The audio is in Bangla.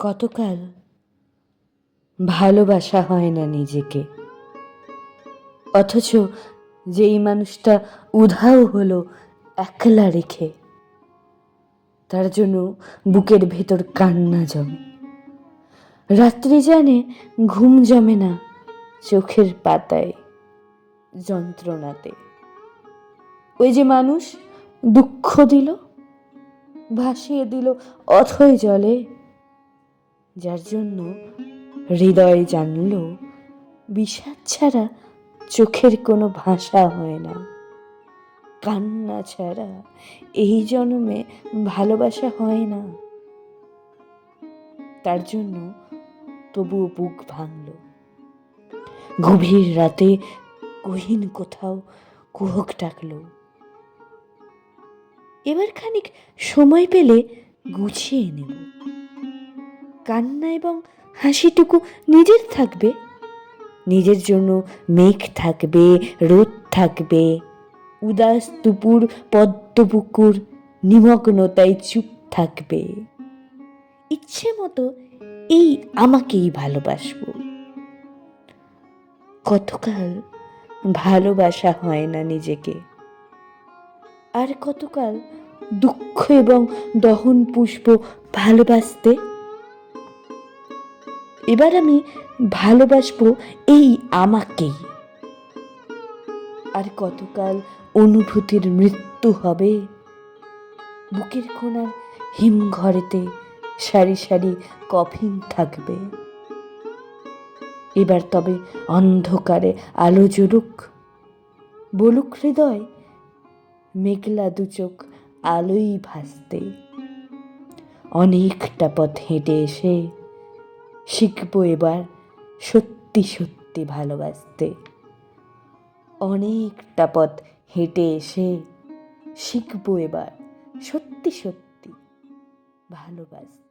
কতকাল ভালোবাসা হয় না নিজেকে, অথচ যেই মানুষটা উধাও হলো একলা রেখে, তার জন্য বুকের ভেতর কান্না জমে। রাত্রি জানে ঘুম জমে না চোখের পাতায়, যন্ত্রণাতে। ওই যে মানুষ দুঃখ দিল, ভাসিয়ে দিল অথই জলে, যার জন্য হৃদয় জানল বিষাদ ছাড়া চোখের কোনো ভাষা হয় না, কান্না ছাড়া এই জন্মে ভালোবাসা হয় না। তার জন্য তবুও বুক ভাঙল। গভীর রাতে গহীন কোথাও কুহক ডাকল। এবার খানিক সময় পেলে গুছিয়ে নেব। কান্না এবং হাসিটুকু নিজের থাকবে, নিজের জন্য মেঘ থাকবে, রোদ থাকবে, উদাস দুপুর পদ্মপুকুর নিমগ্নতায় চুপ থাকবে। ইচ্ছে মতো এই আমাকেই ভালোবাসবো। কতকাল ভালোবাসা হয় না নিজেকে, আর কতকাল দুঃখ এবং দহন পুষ্প ভালোবাসতে। এবার আমি ভালোবাসবো এই আমাকেই। আর কতকাল অনুভূতির মৃত্যু হবে, বুকের কোণার হিমঘরেতে সারি সারি কফিন থাকবে। এবার তবে অন্ধকারে আলো জ্বলুক, বলুক হৃদয় মেঘলা দুচোখ আলোই ভাসতে। অনেকটা পথ হেঁটে এসে শিখবো এবার সত্যি সত্যি ভালোবাসতে। অনেকটা পথ হেঁটে এসে শিখবো এবার সত্যি সত্যি ভালোবাসতে।